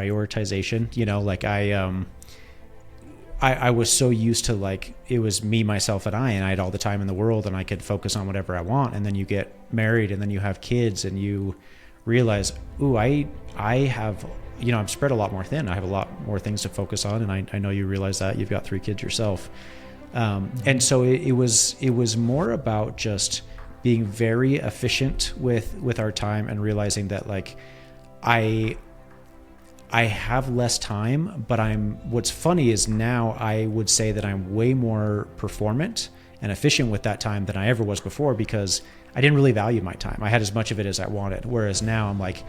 prioritization, like I was so used to like, it was me, myself, and I had all the time in the world and I could focus on whatever I want. And then you get married and then you have kids and you realize, ooh, I have, I'm spread a lot more thin. I have a lot more things to focus on. And I know you realize that you've got 3 kids yourself. And so it was more about just being very efficient with our time and realizing that like, I have less time, but what's funny is now I would say that I'm way more performant and efficient with that time than I ever was before, because I didn't really value my time. I had as much of it as I wanted. Whereas now I'm like,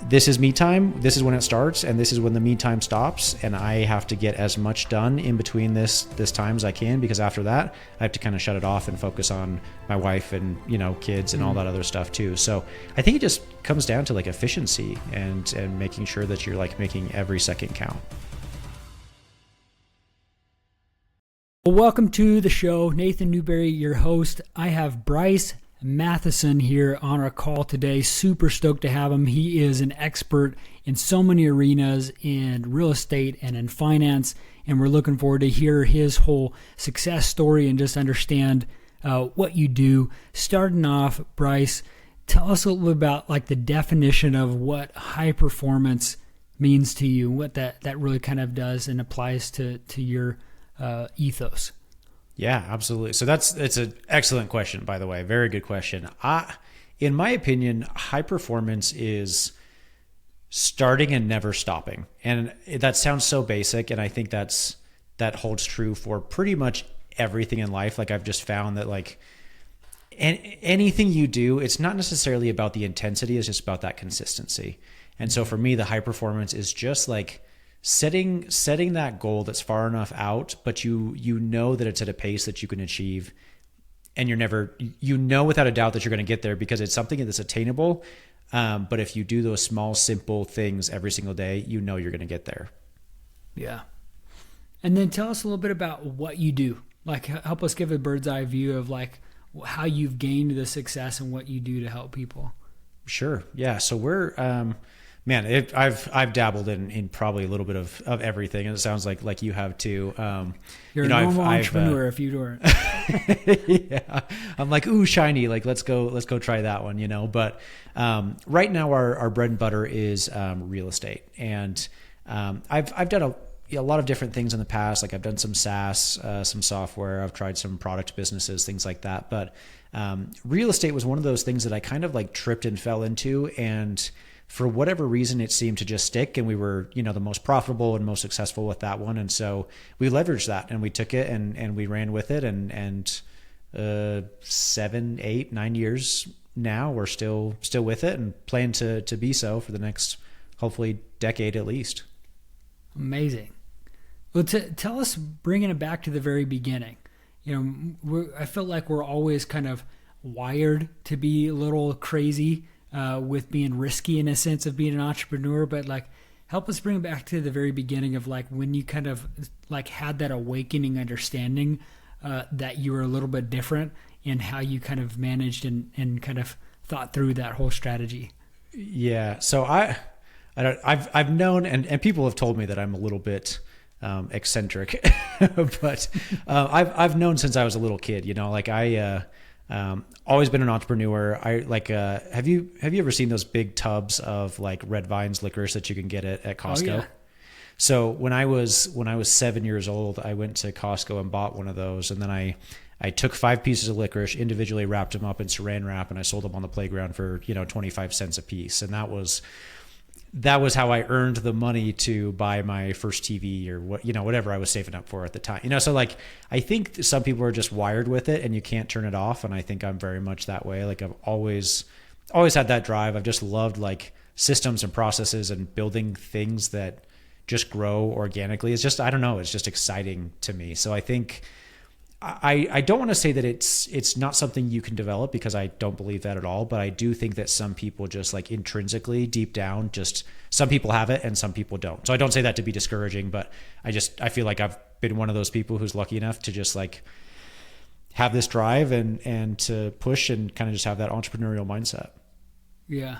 this is me time. This is when it starts. And this is when the me time stops. And I have to get as much done in between this time as I can, because after that I have to kind of shut it off and focus on my wife and, kids and all that other stuff too. So I think it just comes down to like efficiency and making sure that you're like making every second count. Well, welcome to the show. Nathan Newberry, your host. I have Bryce Matheson here on our call today. Super stoked to have him. He is an expert in so many arenas in real estate and in finance, and we're looking forward to hear his whole success story and just understand what you do. Starting off, Bryce, tell us a little bit about like the definition of what high performance means to you, what that really kind of does and applies to your ethos. Yeah, absolutely. So it's an excellent question, by the way. Very good question. In my opinion, high performance is starting and never stopping. And that sounds so basic. And I think that holds true for pretty much everything in life. Like I've just found that like anything you do, it's not necessarily about the intensity. It's just about that consistency. And so for me, the high performance is just like setting that goal that's far enough out, but you know that it's at a pace that you can achieve, and you're without a doubt that you're going to get there because it's something that's attainable. But if you do those small, simple things every single day, you're going to get there. Yeah. And then tell us a little bit about what you do. Like help us give a bird's eye view of like how you've gained the success and what you do to help people. Sure. Yeah. So we're, I've dabbled in probably a little bit of everything, and it sounds like you have too. You're a normal entrepreneur if you weren't. Yeah, I'm like, ooh, shiny. Like let's go try that one. But right now our bread and butter is real estate, and I've done a lot of different things in the past. Like I've done some SaaS, some software. I've tried some product businesses, things like that. But real estate was one of those things that I kind of like tripped and fell into, and for whatever reason, it seemed to just stick, and we were, the most profitable and most successful with that one. And so we leveraged that and we took it and we ran with it. And 7, 8, 9 years now, we're still with it and plan to be so for the next, hopefully, decade at least. Amazing. Well, tell us, bringing it back to the very beginning. I feel like we're always kind of wired to be a little crazy with being risky in a sense of being an entrepreneur, but like help us bring it back to the very beginning of like when you kind of like had that awakening understanding that you were a little bit different in how you kind of managed and kind of thought through that whole strategy. Yeah. So I've known, and people have told me that I'm a little bit eccentric, but I've known since I was a little kid, like always been an entrepreneur. I like, have you ever seen those big tubs of like Red Vines licorice that you can get at Costco? Oh, yeah. So when I was 7 years old, I went to Costco and bought one of those. And then I took 5 pieces of licorice, individually wrapped them up in saran wrap, and I sold them on the playground for, 25 cents a piece. And that was how I earned the money to buy my first TV or whatever I was saving up for at the time. So like, I think some people are just wired with it and you can't turn it off. And I think I'm very much that way. Like I've always had that drive. I've just loved like systems and processes and building things that just grow organically. It's just, I don't know, it's just exciting to me. So I think I don't want to say that it's not something you can develop, because I don't believe that at all. But I do think that some people just like intrinsically deep down, just some people have it and some people don't. So I don't say that to be discouraging, but I feel like I've been one of those people who's lucky enough to just like have this drive and to push and kind of just have that entrepreneurial mindset. Yeah.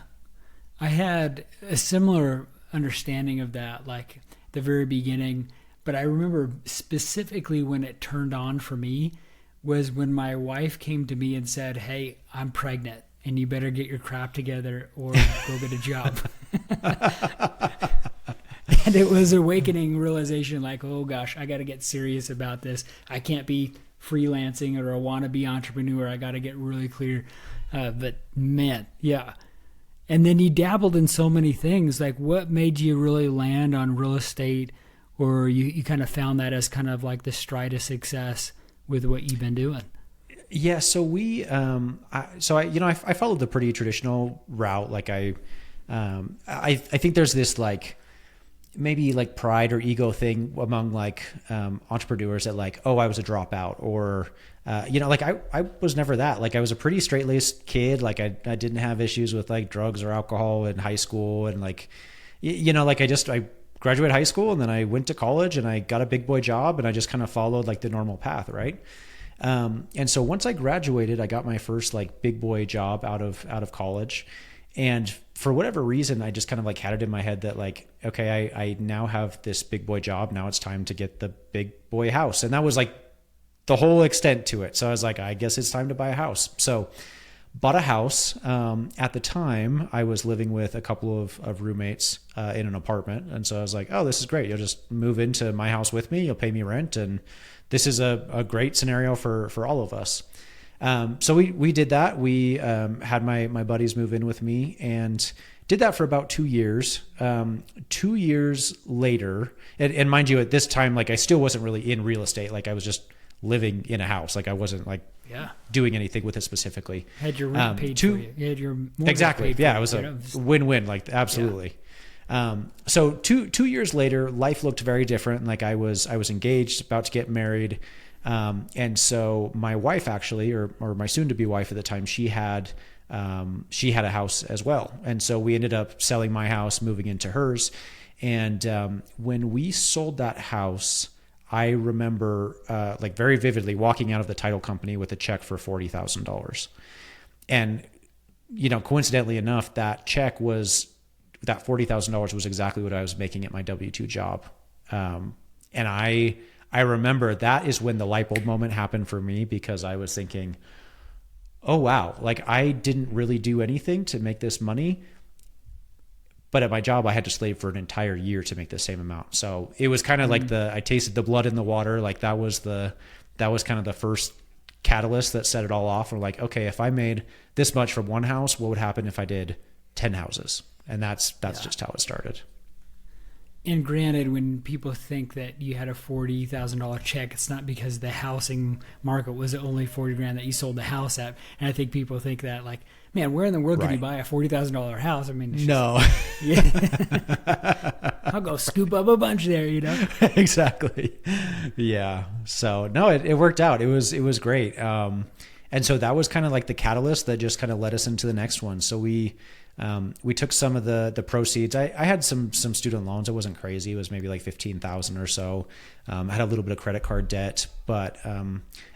I had a similar understanding of that, like the very beginning. But I remember specifically when it turned on for me was when my wife came to me and said, "Hey, I'm pregnant and you better get your crap together or go get a job." And it was awakening realization like, oh gosh, I got to get serious about this. I can't be freelancing or a wannabe entrepreneur. I got to get really clear. But man, yeah. And then you dabbled in so many things. Like, what made you really land on real estate, or you kind of found that as kind of like the stride of success with what you've been doing? Yeah. So I followed the pretty traditional route. Like I think there's this like, maybe like pride or ego thing among like entrepreneurs that like, oh, I was a dropout, or like I was never that. Like I was a pretty straight-laced kid. Like I didn't have issues with like drugs or alcohol in high school, and like like I graduated high school and then I went to college and I got a big boy job and I just kind of followed like the normal path, right? And so once I graduated, I got my first like big boy job out of college. And for whatever reason, I just kind of like had it in my head that like, okay, I now have this big boy job. Now it's time to get the big boy house. And that was like the whole extent to it. So I was like, I guess it's time to buy a house. So bought a house. At the time I was living with a couple of roommates in an apartment. And so I was like, oh, this is great. You'll just move into my house with me. You'll pay me rent. And this is a great scenario for all of us. So we did that. We had my buddies move in with me and did that for about 2 years. 2 years later, and mind you, at this time, like I still wasn't really in real estate. Like I was just living in a house. Like I wasn't like doing anything with it specifically. Had your rent paid for you. You had your mortgage exactly. paid Yeah, for it was you. a win-win. Like absolutely. Yeah. So two years later, life looked very different. Like I was engaged, about to get married. And so my wife actually, or my soon to be wife at the time, she had a house as well. And so we ended up selling my house, moving into hers. And, when we sold that house, I remember, like very vividly walking out of the title company with a check for $40,000. And, coincidentally enough, that $40,000 was exactly what I was making at my W-2 job. And I remember that is when the light bulb moment happened for me, because I was thinking, oh, wow, like I didn't really do anything to make this money, but at my job, I had to slave for an entire year to make the same amount. So it was kind of like I tasted the blood in the water. Like that was kind of the first catalyst that set it all off. We're like, okay, if I made this much from one house, what would happen if I did 10 houses? And that's just how it started. And granted, when people think that you had a $40,000 check, it's not because the housing market was only $40,000 that you sold the house at. And I think people think that, like, man, where in the world can you buy a $40,000 house? I mean, it's no. I'll go scoop up a bunch there, Exactly. Yeah. So no, it worked out. It was great. And so that was kind of like the catalyst that just kind of led us into the next one. So we took some of the proceeds. I had some student loans. It wasn't crazy. It was maybe like 15,000 or so. I had a little bit of credit card debt, but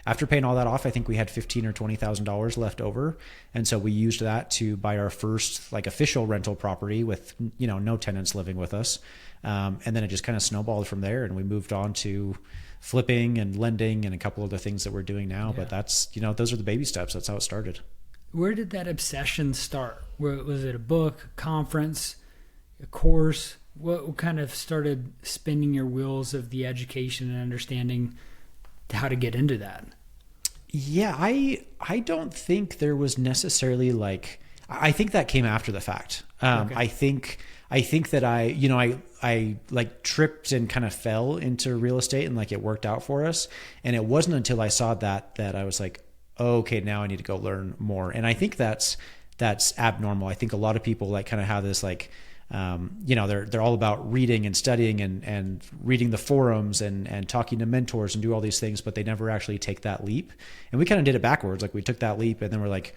after paying all that off, I think we had $15,000 or $20,000 left over. And so we used that to buy our first like official rental property with, no tenants living with us. And then it just kind of snowballed from there, and we moved on to flipping and lending and a couple of the things that we're doing now. Yeah. But that's, those are the baby steps. That's how it started. Where did that obsession start? Was it a book, a conference, a course? What kind of started spinning your wheels of the education and understanding how to get into that? Yeah, I don't think there was necessarily like, I think that came after the fact. Okay. I think that I like tripped and kind of fell into real estate, and like it worked out for us. And it wasn't until I saw that I was like, oh, okay, now I need to go learn more. And I think that's abnormal. I think a lot of people like kind of have this like, they're all about reading and studying and reading the forums and talking to mentors and do all these things, but they never actually take that leap. And we kind of did it backwards. Like we took that leap and then we're like,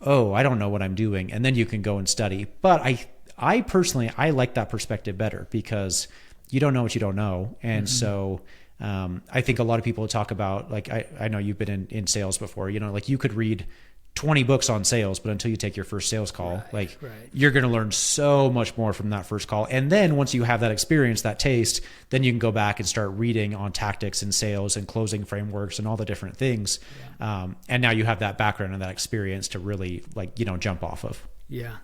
oh, I don't know what I'm doing. And then you can go and study. But I personally, I like that perspective better, because you don't know what you don't know. And so I think a lot of people talk about, like, I know you've been in sales before, like you could read 20 books on sales, but until you take your first sales call, Right. you're going to learn so much more from that first call. And then once you have that experience, that taste, then you can go back and start reading on tactics and sales and closing frameworks and all the different things. Yeah. And now you have that background and that experience to really jump off of. Yeah.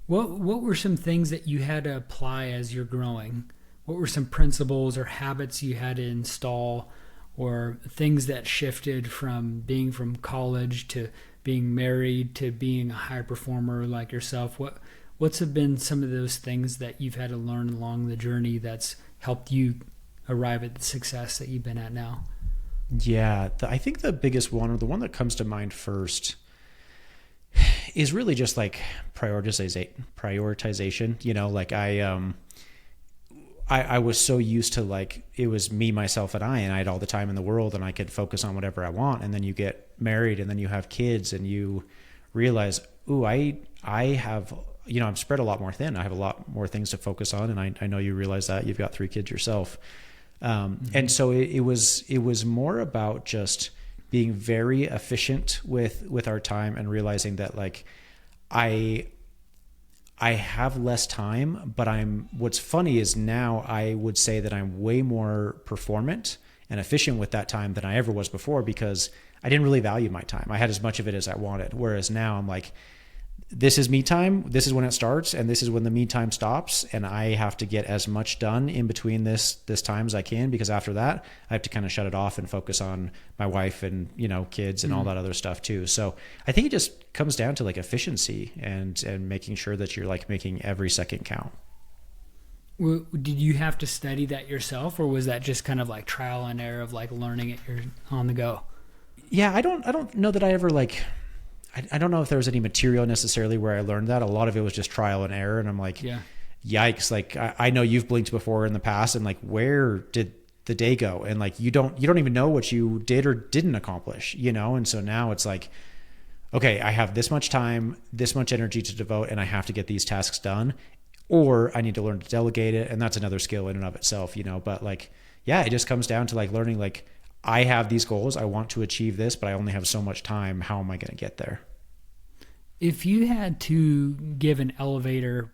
What were some things that you had to apply as you're growing? What were some principles or habits you had to install, or things that shifted from being from college to being married to being a high performer like yourself? What's have been some of those things that you've had to learn along the journey that's helped you arrive at the success that you've been at now? Yeah, I think the biggest one, or the one that comes to mind first, is really just like prioritization. I was so used to like, it was me, myself, and I had all the time in the world, and I could focus on whatever I want. And then you get married, and then you have kids, and you realize, I have, I'm spread a lot more thin. I have a lot more things to focus on. And I know you realize that you've got 3 kids yourself. And so it was more about just being very efficient with our time, and realizing that like, I have less time, but what's funny is now I would say that I'm way more performant and efficient with that time than I ever was before, because I didn't really value my time. I had as much of it as I wanted. Whereas now I'm like, this is me time. This is when it starts, and this is when the me time stops. And I have to get as much done in between this time as I can, because after that I have to kind of shut it off and focus on my wife and, kids and all that other stuff too. So I think it just comes down to like efficiency and making sure that you're like making every second count. Well, did you have to study that yourself, or was that just kind of like trial and error of like learning it on the go? Yeah, I don't know that I ever like, I don't know if there was any material necessarily where I learned that. A lot of it was just trial and error. And I'm like, yikes. Like I know you've blinked before in the past, and like, where did the day go? And like, you don't even know what you did or didn't accomplish, And so now it's like, okay, I have this much time, this much energy to devote, and I have to get these tasks done, or I need to learn to delegate it. And that's another skill in and of itself, but like, yeah, it just comes down to like learning, like, I have these goals. I want to achieve this, but I only have so much time. How am I going to get there? If you had to give an elevator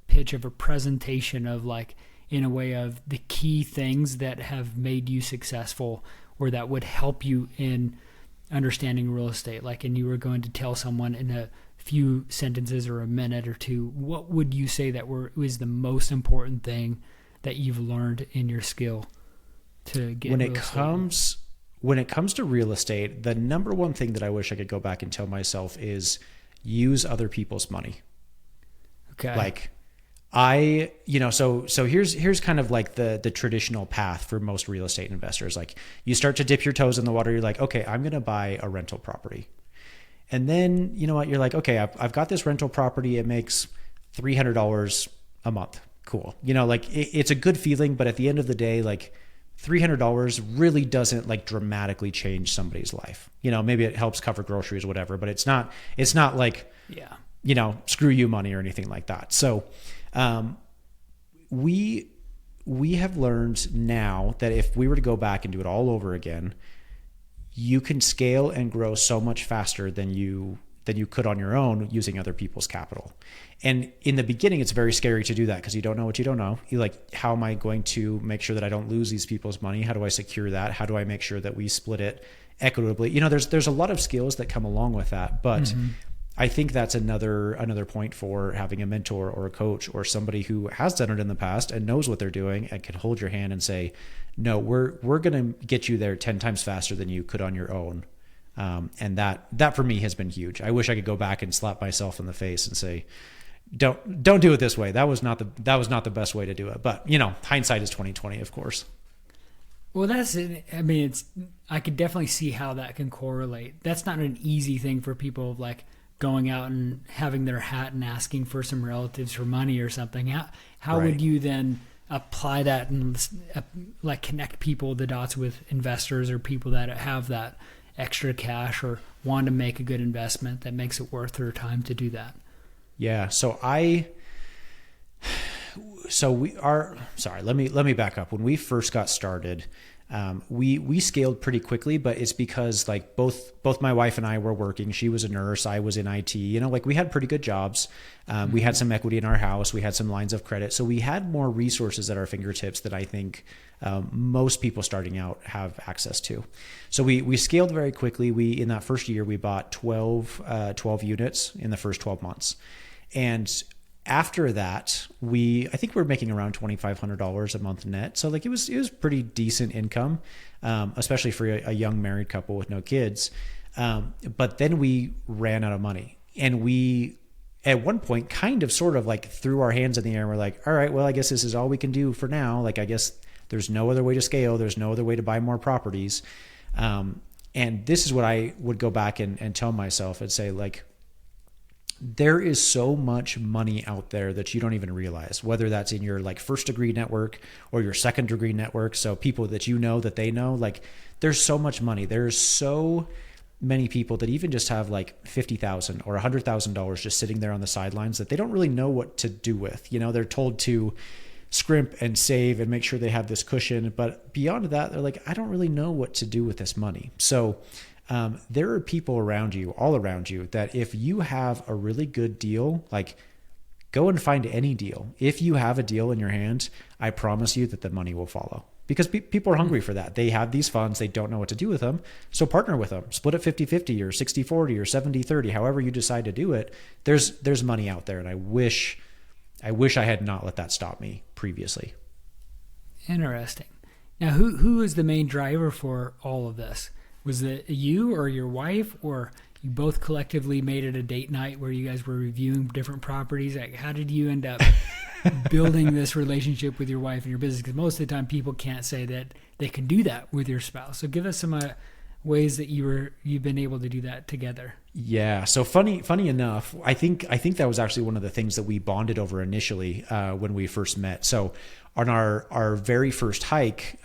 pitch of a presentation of like, in a way of the key things that have made you successful, or that would help you in understanding real estate, like, and you were going to tell someone in a few sentences or a minute or two, what would you say that was the most important thing that you've learned in your skill to get when it comes to real estate? The number one thing that I wish I could go back and tell myself is use other people's money. Okay. Like so here's kind of like the traditional path for most real estate investors. Like, you start to dip your toes in the water. You're like, okay, I'm going to buy a rental property. And then, you know what? You're like, okay, I've got this rental property. It makes $300 a month. Cool. Like it's a good feeling, but at the end of the day, like, $300 really doesn't like dramatically change somebody's life. Maybe it helps cover groceries or whatever, but it's not like, screw you money or anything like that. So, we have learned now that if we were to go back and do it all over again, you can scale and grow so much faster than you could on your own using other people's capital. And in the beginning, it's very scary to do that, because you don't know what you don't know. You're like, how am I going to make sure that I don't lose these people's money? How do I secure that? How do I make sure that we split it equitably? There's a lot of skills that come along with that, but I think that's another point for having a mentor or a coach or somebody who has done it in the past and knows what they're doing and can hold your hand and say, no, we're going to get you there 10 times faster than you could on your own. And that for me has been huge. I wish I could go back and slap myself in the face and say, don't do it this way. That was not the best way to do it. But hindsight is 20/20, of course. Well, that's it. I mean, I could definitely see how that can correlate. That's not an easy thing for people, like going out and having their hat and asking for some relatives for money or something. How Right. would you then apply that and like connect the dots with investors or people that have that extra cash or want to make a good investment that makes it worth their time to do that? Yeah. So so let me back up. When we first got started, we scaled pretty quickly, but it's because like both my wife and I were working. She was a nurse. I was in IT, like we had pretty good jobs. We had some equity in our house. We had some lines of credit. So we had more resources at our fingertips that I think most people starting out have access to. So we scaled very quickly. In that first year, we bought 12 units in the first 12 months. And after that, I think we were making around $2,500 a month net. So like it was pretty decent income, especially for a young married couple with no kids. But then we ran out of money, and we, at one point, kind of sort of like threw our hands in the air. And we're like, all right, well, I guess this is all we can do for now. Like, I guess there's no other way to scale. There's no other way to buy more properties. And this is what I would go back and tell myself and say, like, there is so much money out there that you don't even realize, whether that's in your like first degree network or your second degree network. So people that that they know, like there's so much money. There's so many people that even just have like $50,000 or $100,000 just sitting there on the sidelines that they don't really know what to do with. They're told to scrimp and save and make sure they have this cushion. But beyond that, they're like, I don't really know what to do with this money. So there are people all around you, that if you have a really good deal, like go and find any deal. If you have a deal in your hand, I promise you that the money will follow, because people are hungry for that. They have these funds. They don't know what to do with them. So partner with them, split it 50-50 or 60-40 or 70-30, however you decide to do it. There's money out there. And I wish I had not let that stop me previously. Interesting. Now, who is the main driver for all of this? Was it you or your wife, or you both collectively made it a date night where you guys were reviewing different properties? Like, how did you end up building this relationship with your wife and your business? Because most of the time people can't say that they can do that with your spouse. So give us some ways that you've been able to do that together. Yeah. So funny enough, I think that was actually one of the things that we bonded over initially when we first met. So on our very first hike,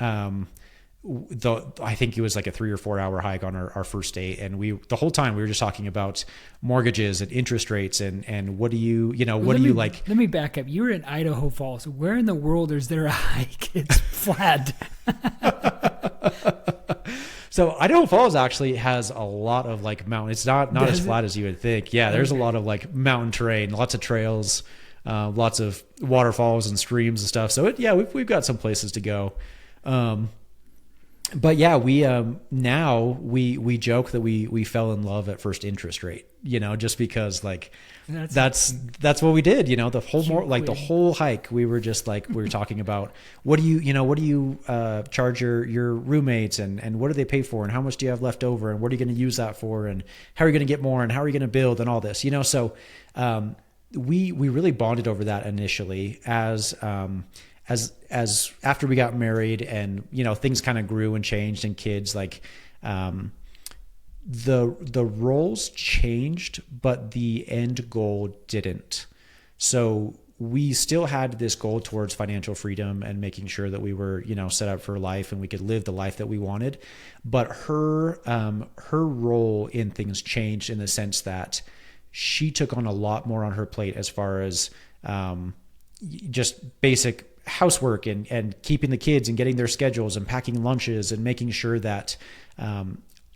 I think it was like a 3 or 4 hour hike on our first date. And the whole time we were just talking about mortgages and interest rates and what do you like? Let me back up. You were in Idaho Falls. Where in the world is there a hike? It's flat. So Idaho Falls actually has a lot of like mountain. It's not as flat as you would think. Yeah. There's a lot of like mountain terrain, lots of trails, lots of waterfalls and streams and stuff. So we've got some places to go. But yeah, now we joke that we fell in love at first interest rate, just because like that's what we did, the whole hike. We were just like, we were talking about what do you charge your roommates and what do they pay for and how much do you have left over and what are you going to use that for and how are you going to get more and how are you going to build and all this, so we really bonded over that initially as after we got married and, things kind of grew and changed and kids, like, the roles changed, but the end goal didn't. So we still had this goal towards financial freedom and making sure that we were, set up for life and we could live the life that we wanted. But her role in things changed in the sense that she took on a lot more on her plate as far as, just basic housework and keeping the kids and getting their schedules and packing lunches and making sure that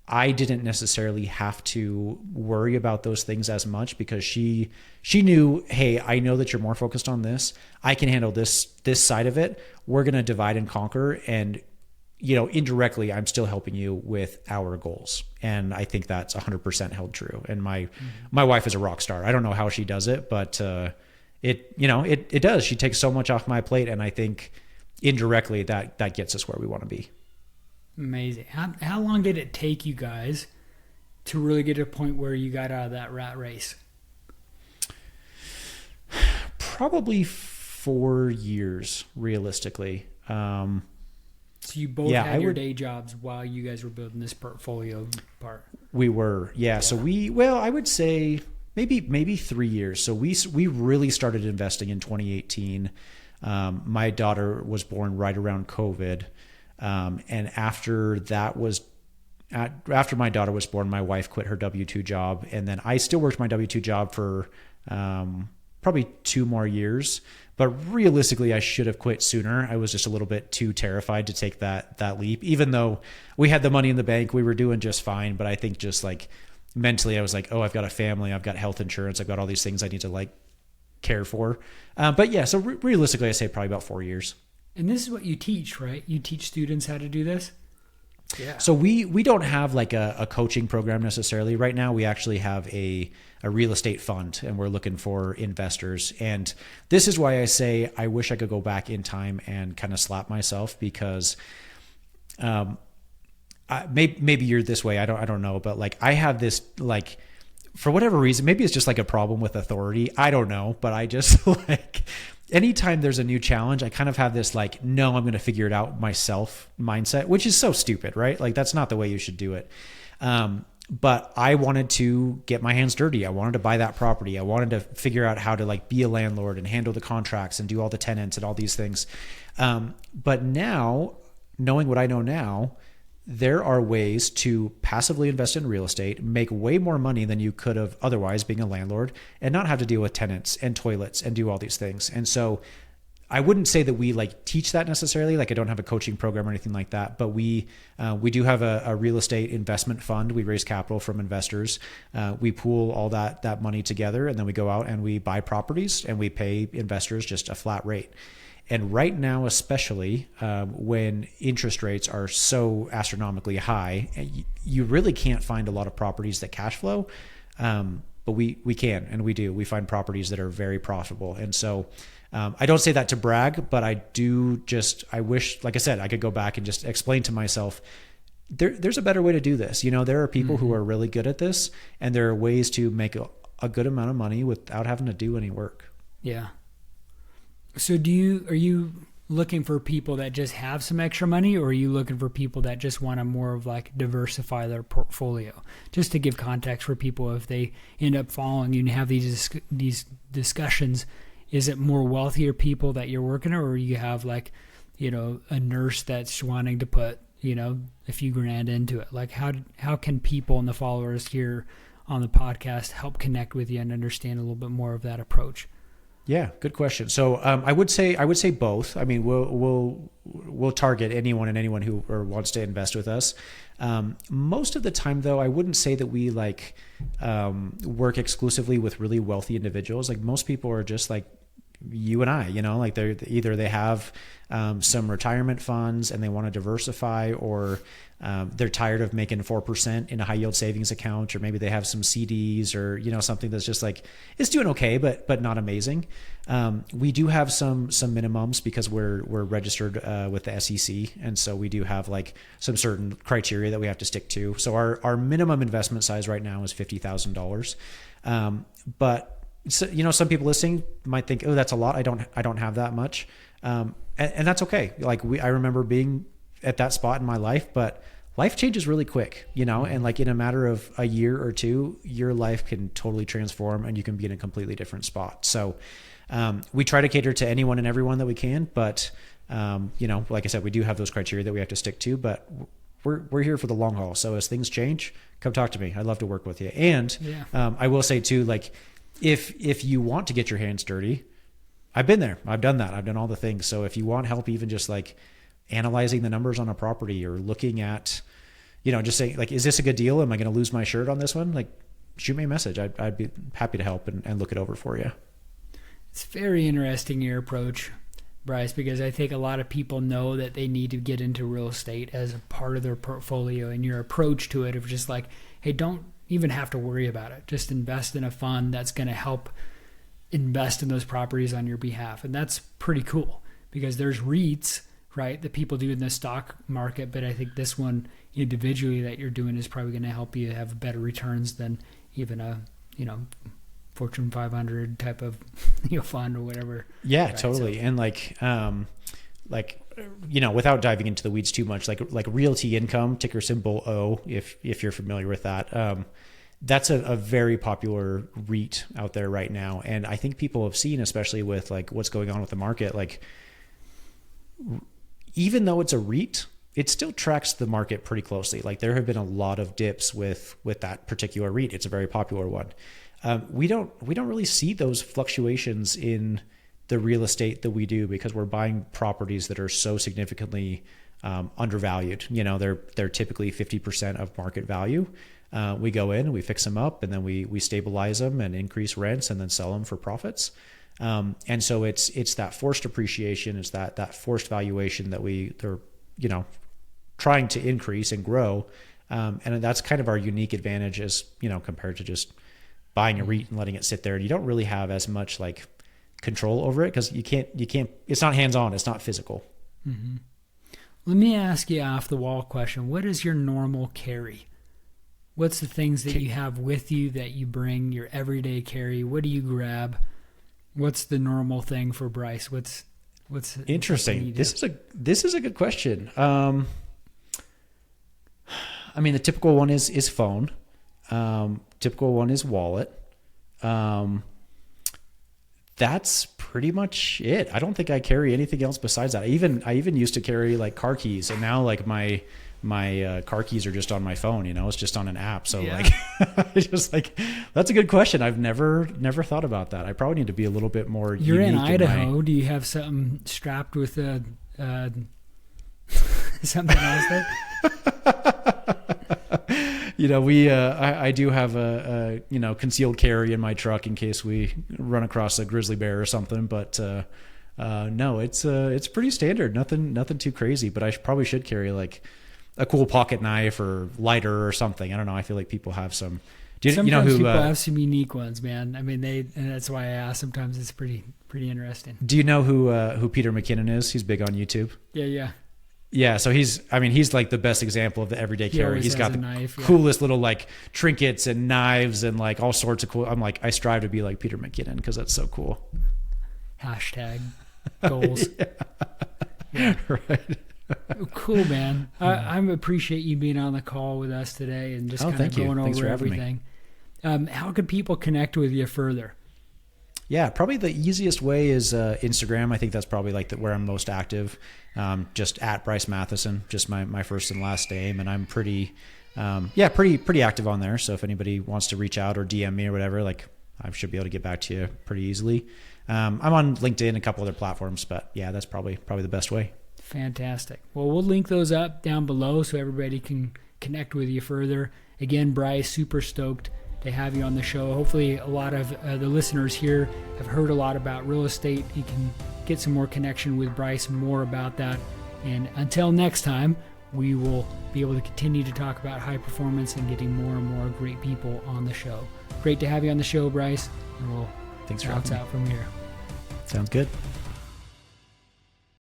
I didn't necessarily have to worry about those things as much, because she knew, hey, I know that you're more focused on this. I can handle this side of it. We're going to divide and conquer. And, indirectly, I'm still helping you with our goals. And I think that's 100% held true. And my wife is a rock star. I don't know how she does it, but it does. She takes so much off my plate. And I think indirectly that gets us where we want to be. Amazing. How long did it take you guys to really get to a point where you got out of that rat race? Probably 4 years, realistically. So you both had your day jobs while you guys were building this portfolio part. We were, yeah. So I would say maybe 3 years. So we really started investing in 2018. My daughter was born right around COVID. And after my daughter was born, my wife quit her W-2 job. And then I still worked my W-2 job for, probably 2 more years. But realistically, I should have quit sooner. I was just a little bit too terrified to take that leap. Even though we had the money in the bank, we were doing just fine. But I think just like mentally, I was like, oh, I've got a family, I've got health insurance, I've got all these things I need to like care for. But yeah, so realistically, I say probably about 4 years. And this is what you teach, right? You teach students how to do this? Yeah. So we don't have like a coaching program necessarily. Right now, we actually have a real estate fund, and we're looking for investors. And this is why I say I wish I could go back in time and kind of slap myself, because maybe you're this way. I don't know, but like I have this like, for whatever reason, maybe it's just like a problem with authority. I don't know, but I just like anytime there's a new challenge, I kind of have this like, no, I'm going to figure it out myself mindset, which is so stupid, right? Like that's not the way you should do it. But I wanted to get my hands dirty. I wanted to buy that property. I wanted to figure out how to like be a landlord and handle the contracts and do all the tenants and all these things. But now, knowing what I know now, there are ways to passively invest in real estate, make way more money than you could have otherwise being a landlord, and not have to deal with tenants and toilets and do all these things. And so I wouldn't say that we like teach that necessarily. Like I don't have a coaching program or anything like that, but we do have a real estate investment fund. We raise capital from investors. We pool all that money together, and then we go out and we buy properties and we pay investors just a flat rate. And right now, especially when interest rates are so astronomically high, you really can't find a lot of properties that cash flow. But we can, and we do. We find properties that are very profitable. And so I don't say that to brag, but I wish, like I said, I could go back and just explain to myself, there's a better way to do this. You know, there are people who are really good at this, and there are ways to make a good amount of money without having to do any work. Yeah. So are you looking for people that just have some extra money, or are you looking for people that just want to more of like diversify their portfolio? Just to give context for people, if they end up following you and have these discussions, is it more wealthier people that you're working, or you have like, you know, a nurse that's wanting to put, you know, a few grand into it? Like how can people and the followers here on the podcast help connect with you and understand a little bit more of that approach? Yeah, good question. So I would say both. I mean, we'll target anyone who wants to invest with us. Most of the time, though, I wouldn't say that we like work exclusively with really wealthy individuals. Like most people are just like you and I, you know, like they have some retirement funds and they want to diversify, or they're tired of making 4% in a high yield savings account, or maybe they have some CDs, or, you know, something that's just like, it's doing okay, but not amazing. We do have some minimums because we're registered with the SEC. And so we do have like some certain criteria that we have to stick to. So our minimum investment size right now is $50,000. But so, you know, some people listening might think, oh, that's a lot. I don't have that much. And that's okay. Like I remember being at that spot in my life, but life changes really quick, you know, and like in a matter of a year or two, your life can totally transform and you can be in a completely different spot. So, we try to cater to anyone and everyone that we can, but, you know, like I said, we do have those criteria that we have to stick to, but we're here for the long haul. So as things change, come talk to me. I'd love to work with you. And, I will say too, like, if you want to get your hands dirty, I've been there. I've done that. I've done all the things. So if you want help, even just like analyzing the numbers on a property, or looking at, you know, just saying like, is this a good deal? Am I going to lose my shirt on this one? Like, shoot me a message. I'd be happy to help and look it over for you. It's very interesting, your approach, Bryce, because I think a lot of people know that they need to get into real estate as a part of their portfolio, and your approach to it of just like, hey, don't even have to worry about it. Just invest in a fund that's going to help invest in those properties on your behalf. And that's pretty cool, because there's REITs, right, that people do in the stock market. But I think this one individually that you're doing is probably going to help you have better returns than even a, you know, Fortune 500 type of, you know, fund or whatever. Yeah, right? totally. So, and like, you know, without diving into the weeds too much, like Realty Income, ticker symbol O, if you're familiar with that, that's a very popular REIT out there right now. And I think people have seen, especially with like what's going on with the market, like even though it's a REIT, it still tracks the market pretty closely. Like there have been a lot of dips with that particular REIT. It's a very popular one. we don't really see those fluctuations in the real estate that we do, because we're buying properties that are so significantly undervalued. They're typically 50% of market value. We go in, we fix them up, and then we stabilize them and increase rents and then sell them for profits. And so it's that forced appreciation, it's that forced valuation that they're trying to increase and grow. And that's kind of our unique advantage as, compared to just buying a REIT and letting it sit there. And you don't really have as much like control over it, because you can't, it's not hands-on, it's not physical. Mm-hmm. Let me ask you off the wall question. What is your normal carry? What's the things that you have with you that you bring, your everyday carry? What do you grab? What's the normal thing for Bryce? What's interesting? This is a good question. I mean, the typical one is phone. Typical one is wallet. That's pretty much it. I don't think I carry anything else besides that. I even used to carry like car keys, and now like my car keys are just on my phone. It's just on an app. So like, it's just like, that's a good question. I've never thought about that. I probably need to be a little bit more. You're in Idaho. Do you have something strapped with something else there? I do have a concealed carry in my truck in case we run across a grizzly bear or something. But no, it's pretty standard. Nothing too crazy. But I probably should carry like a cool pocket knife or lighter or something. I don't know. I feel like people have some. Sometimes people have some unique ones, man. I mean, and that's why I ask. Sometimes it's pretty interesting. Do you know who Peter McKinnon is? He's big on YouTube. Yeah, so he's like the best example of the everyday carry. He's got the coolest little like trinkets and knives and like all sorts of cool. I'm like, I strive to be like Peter McKinnon because that's so cool. Hashtag goals. Yeah. Right. Cool, man. I appreciate you being on the call with us today and just kind of going over everything. How can people connect with you further? Yeah, probably the easiest way is Instagram. I think that's probably like where I'm most active. Just at Bryce Matheson, just my first and last name, and I'm pretty active on there. So if anybody wants to reach out or DM me or whatever, like I should be able to get back to you pretty easily. I'm on LinkedIn and a couple other platforms, but yeah, that's probably the best way. Fantastic. Well, we'll link those up down below so everybody can connect with you further. Again, Bryce, super stoked to have you on the show. Hopefully a lot of the listeners here have heard a lot about real estate. You can get some more connection with Bryce, more about that. And until next time, we will be able to continue to talk about high performance and getting more and more great people on the show. Great to have you on the show, Bryce. And we'll Thanks for having me. out from here. Sounds good.